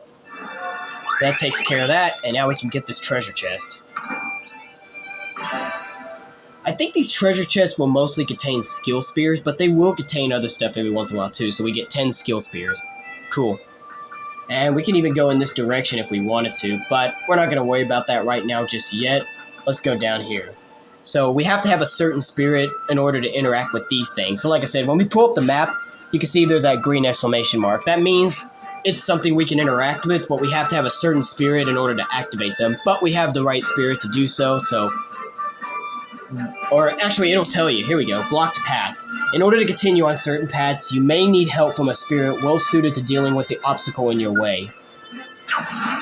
So that takes care of that, and now we can get this treasure chest. I think these treasure chests will mostly contain skill spears, but they will contain other stuff every once in a while too, so we get 10 skill spears. Cool. And we can even go in this direction if we wanted to, but we're not going to worry about that right now just yet. Let's go down here. So we have to have a certain spirit in order to interact with these things. So like I said, when we pull up the map, you can see there's that green exclamation mark. That means it's something we can interact with, but we have to have a certain spirit in order to activate them. But we have the right spirit to do so, so Or actually, it'll tell you. Here we go. Blocked paths. In order to continue on certain paths, you may need help from a spirit well suited to dealing with the obstacle in your way.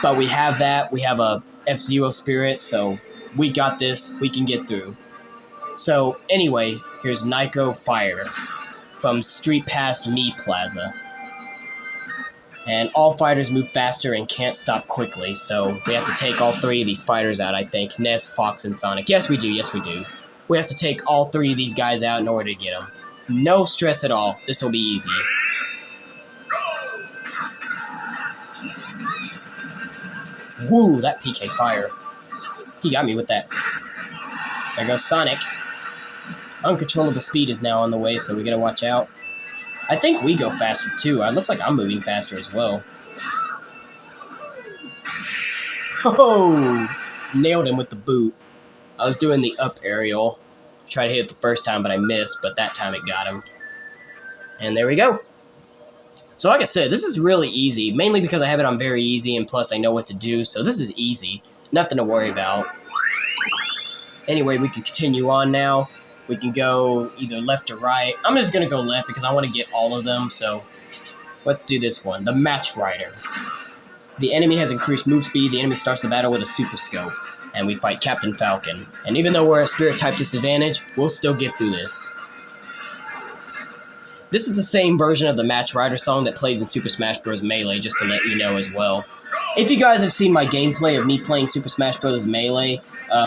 But we have that. We have a F-Zero spirit, so we got this. We can get through. So anyway, here's Nico Fire from Street Pass Me Plaza. And all fighters move faster and can't stop quickly, so we have to take all three of these fighters out, I think. Ness, Fox, and Sonic. Yes, we do. Yes, we do. We have to take all three of these guys out in order to get them. No stress at all. This will be easy. Woo, that PK Fire. He got me with that. There goes Sonic. Uncontrollable speed is now on the way, so we gotta watch out. I think we go faster too. It looks like I'm moving faster as well. Oh! Nailed him with the boot. I was doing the up aerial. Tried to hit it the first time, but I missed, but that time it got him. And there we go. So like I said, this is really easy, mainly because I have it on very easy, and plus I know what to do, so this is easy. Nothing to worry about. Anyway, we can continue on now. We can go either left or right. I'm just going to go left because I want to get all of them, so let's do this one. The Match Rider. The enemy has increased move speed. The enemy starts the battle with a Super Scope, and we fight Captain Falcon. And even though we're at Spirit type disadvantage, we'll still get through this. This is the same version of the Match Rider song that plays in Super Smash Bros. Melee, just to let you know as well. If you guys have seen my gameplay of me playing Super Smash Bros. Melee,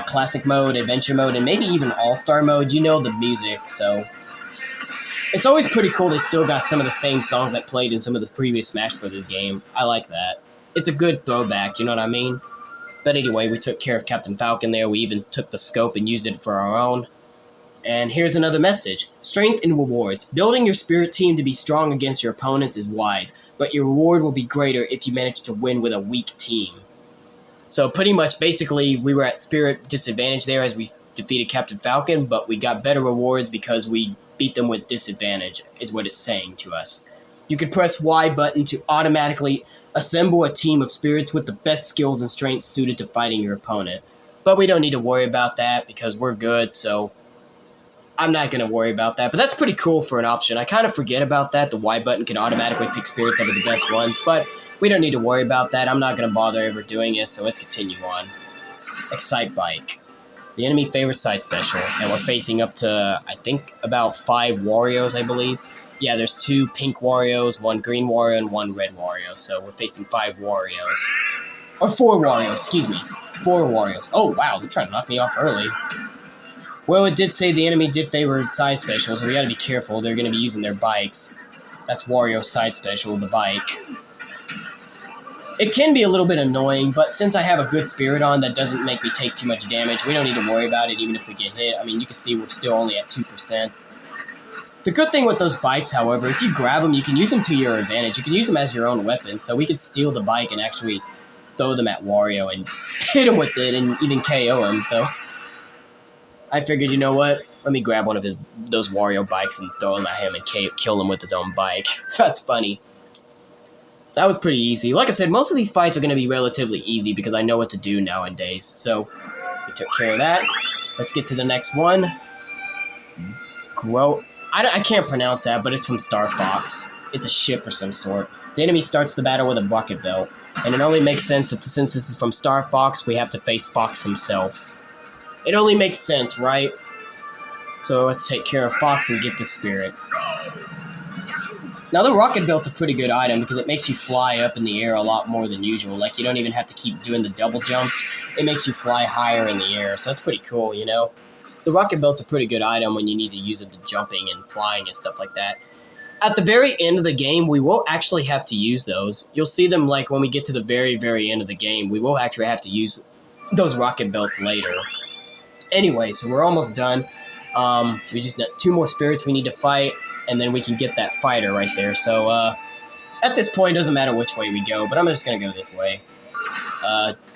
Classic Mode, Adventure Mode, and maybe even All-Star Mode, you know the music, so... It's always pretty cool they still got some of the same songs that played in some of the previous Smash Bros. Game. I like that. It's a good throwback, you know what I mean? But anyway, we took care of Captain Falcon there. We even took the scope and used it for our own. And here's another message. Strength and rewards. Building your spirit team to be strong against your opponents is wise, but your reward will be greater if you manage to win with a weak team. So pretty much, basically, we were at spirit disadvantage there as we defeated Captain Falcon, but we got better rewards because we beat them with disadvantage, is what it's saying to us. You can press Y button to automatically assemble a team of spirits with the best skills and strengths suited to fighting your opponent. But we don't need to worry about that because we're good, so I'm not going to worry about that. But that's pretty cool for an option. I kind of forget about that. The Y button can automatically pick spirits out of the best ones, but we don't need to worry about that. I'm not going to bother ever doing it, so let's continue on. Excite Bike. The enemy favorite side special, and we're facing up to, I think, about 5 Warriors, I believe. Yeah, there's 2 pink Warriors, 1 green Wario, and 1 red Wario, so we're facing 5 Warriors. Or 4 Warriors, excuse me. 4 Warriors. Oh, wow, they're trying to knock me off early. Well, it did say the enemy did favor side specials, so we gotta be careful. They're gonna be using their bikes. That's Wario's side special, the bike. It can be a little bit annoying, but since I have a good spirit on that doesn't make me take too much damage, we don't need to worry about it even if we get hit. I mean, you can see we're still only at 2%. The good thing with those bikes, however, if you grab them, you can use them to your advantage. You can use them as your own weapon, so we could steal the bike and actually throw them at Wario and hit him with it and even KO him, so... I figured, you know what? Let me grab one of those Wario bikes and throw them at him and kill him with his own bike. So that's funny. So that was pretty easy. Like I said, most of these fights are going to be relatively easy because I know what to do nowadays. So we took care of that. Let's get to the next one. I can't pronounce that, but it's from Star Fox. It's a ship or some sort. The enemy starts the battle with a bucket belt. And it only makes sense that since this is from Star Fox, we have to face Fox himself. It only makes sense, right? So let's take care of Fox and get the spirit. Now, the Rocket Belt's a pretty good item because it makes you fly up in the air a lot more than usual. Like, you don't even have to keep doing the double jumps. It makes you fly higher in the air, so that's pretty cool, you know? The Rocket Belt's a pretty good item when you need to use it to jumping and flying and stuff like that. At the very end of the game, we will actually have to use those. You'll see them, like, when we get to the very, very end of the game. We will actually have to use those Rocket Belts later. Anyway, so we're almost done. We just got 2 more spirits we need to fight, and then we can get that fighter right there. So, at this point, it doesn't matter which way we go, but I'm just going to go this way.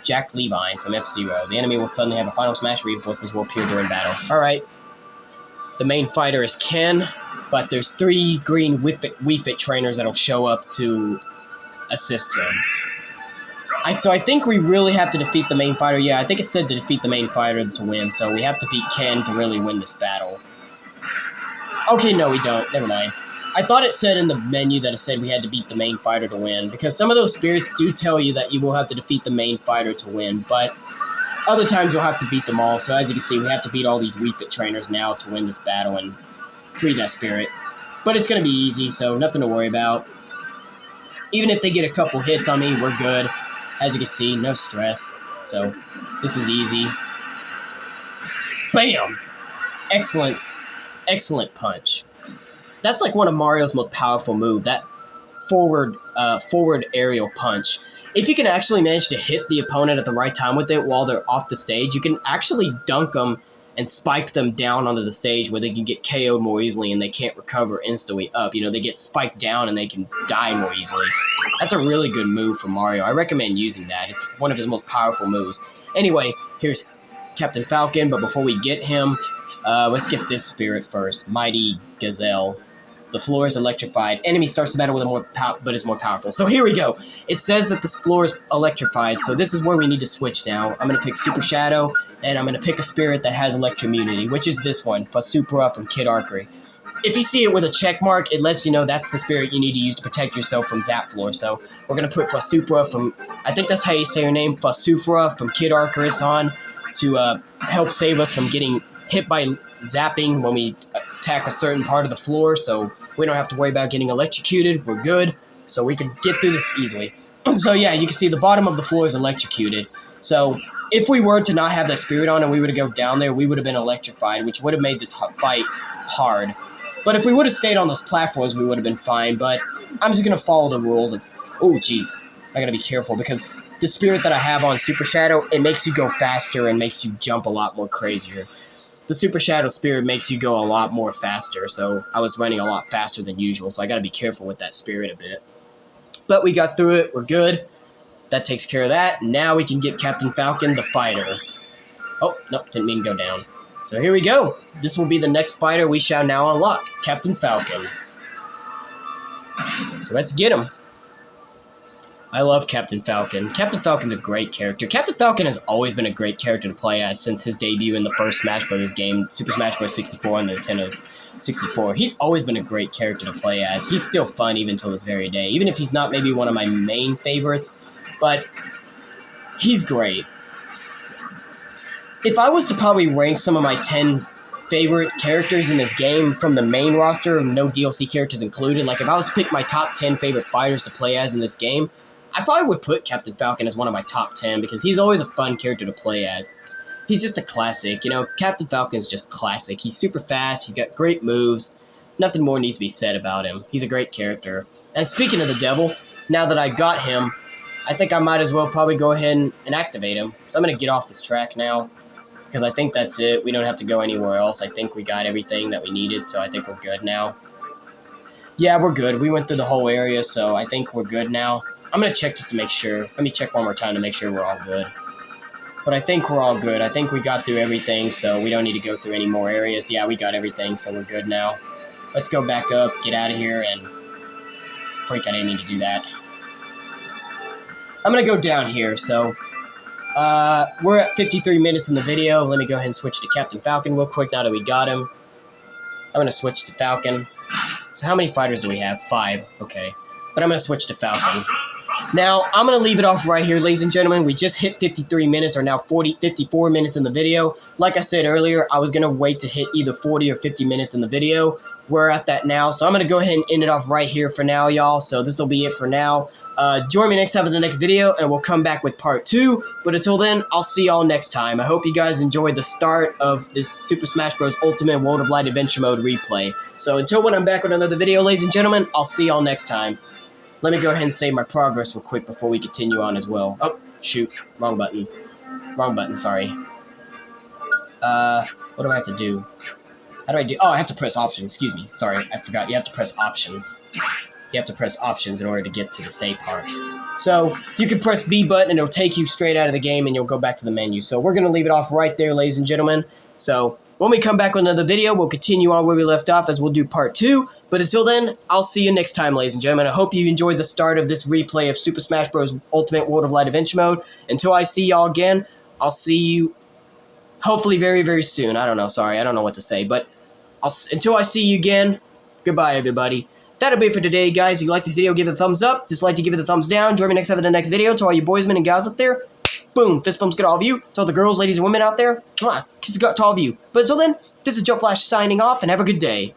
Jack Levine from F-Zero. The enemy will suddenly have a final smash. Reinforcements will appear during battle. Alright. The main fighter is Ken, but there's 3 green Wii Fit trainers that'll show up to assist him. So I think we really have to defeat the main fighter. Yeah, I think it said to defeat the main fighter to win, so we have to beat Ken to really win this battle. Okay, no, we don't. Never mind. I thought it said in the menu that it said we had to beat the main fighter to win, because some of those spirits do tell you that you will have to defeat the main fighter to win, but other times you'll have to beat them all. So as you can see, we have to beat all these Wii Fit trainers now to win this battle and free that spirit. But it's going to be easy, so nothing to worry about. Even if they get a couple hits on me, we're good. As you can see, no stress. So this is easy. Bam! Excellent punch. That's like one of Mario's most powerful moves, that forward aerial punch. If you can actually manage to hit the opponent at the right time with it while they're off the stage, you can actually dunk them and spike them down onto the stage where they can get KO'd more easily and they can't recover instantly up. You know, they get spiked down and they can die more easily. That's a really good move for Mario. I recommend using that. It's one of his most powerful moves. Anyway, here's Captain Falcon, but before we get him, let's get this spirit first. Mighty Gazelle. The floor is electrified. Enemy starts the battle with but is more powerful. So here we go. It says that this floor is electrified, so this is where we need to switch now. I'm going to pick Super Shadow, and I'm going to pick a spirit that has electroimmunity, which is this one, Fasupra from Kid Arcade. If you see it with a check mark, it lets you know that's the spirit you need to use to protect yourself from Zap Floor. So we're going to put Fasupra from, I think that's how you say her name, Fasupra from Kid Arcade on to help save us from getting hit by zapping when we attack a certain part of the floor, so we don't have to worry about getting electrocuted. We're good, so we can get through this easily. So yeah, you can see the bottom of the floor is electrocuted. So if we were to not have that spirit on and we were to go down there, we would have been electrified, which would have made this fight hard. But if we would have stayed on those platforms, we would have been fine. But I'm just going to follow the rules of... Oh, jeez. I got to be careful because the spirit that I have on Super Shadow, it makes you go faster and makes you jump a lot more crazier. The Super Shadow Spirit makes you go a lot more faster, so I was running a lot faster than usual, so I gotta be careful with that spirit a bit. But we got through it, we're good. That takes care of that. Now we can get Captain Falcon, the fighter. Oh, nope, didn't mean to go down. So here we go. This will be the next fighter we shall now unlock, Captain Falcon. So let's get him. I love Captain Falcon. Captain Falcon's a great character. Captain Falcon has always been a great character to play as since his debut in the first Smash Bros. Game, Super Smash Bros. 64 on the Nintendo 64. He's always been a great character to play as. He's still fun even till this very day, even if he's not maybe one of my main favorites, but he's great. If I was to probably rank some of my 10 favorite characters in this game from the main roster, no DLC characters included, like if I was to pick my top 10 favorite fighters to play as in this game, I probably would put Captain Falcon as one of my top 10 because he's always a fun character to play as. He's just a classic, you know, Captain Falcon's just classic. He's super fast, he's got great moves, nothing more needs to be said about him. He's a great character. And speaking of the devil, now that I got him, I think I might as well probably go ahead and activate him. So I'm going to get off this track now because I think that's it. We don't have to go anywhere else. I think we got everything that we needed, so I think we're good now. Yeah, we're good. We went through the whole area, so I think we're good now. I'm going to check just to make sure. Let me check one more time to make sure we're all good. But I think we're all good. I think we got through everything, so we don't need to go through any more areas. Yeah, we got everything, so we're good now. Let's go back up, get out of here, and... Freak, I didn't mean to do that. I'm going to go down here, so... we're at 53 minutes in the video. Let me go ahead and switch to Captain Falcon real quick now that we got him. I'm going to switch to Falcon. So how many fighters do we have? 5. Okay. But I'm going to switch to Falcon. Now, I'm going to leave it off right here, ladies and gentlemen. We just hit 53 minutes, or now 54 minutes in the video. Like I said earlier, I was going to wait to hit either 40 or 50 minutes in the video. We're at that now, so I'm going to go ahead and end it off right here for now, y'all. So this will be it for now. Join me next time in the next video, and we'll come back with part 2. But until then, I'll see y'all next time. I hope you guys enjoyed the start of this Super Smash Bros. Ultimate World of Light Adventure Mode replay. So until when I'm back with another video, ladies and gentlemen, I'll see y'all next time. Let me go ahead and save my progress real quick before we continue on as well. Oh, shoot. Wrong button. Wrong button, sorry. What do I have to do? How do I do? Oh, I have to press options. Excuse me. Sorry, I forgot. You have to press options. You have to press options in order to get to the save part. So, you can press B button and it'll take you straight out of the game and you'll go back to the menu. So, we're going to leave it off right there, ladies and gentlemen. So, When we come back with another video, we'll continue on where we left off as we'll do part 2. But until then, I'll see you next time, ladies and gentlemen. I hope you enjoyed the start of this replay of Super Smash Bros. Ultimate World of Light Adventure Mode. Until I see y'all again, I'll see you hopefully very, very soon. I don't know, sorry, I don't know what to say. But until I see you again, goodbye, everybody. That'll be it for today, guys. If you like this video, give it a thumbs up. Dislike to give it a thumbs down. Join me next time in the next video. To all you boys, men, and gals out there, boom, fist bumps good to all of you. To all the girls, ladies, and women out there, come on, kiss got to all of you. But until then, this is Joe Flash signing off, and have a good day.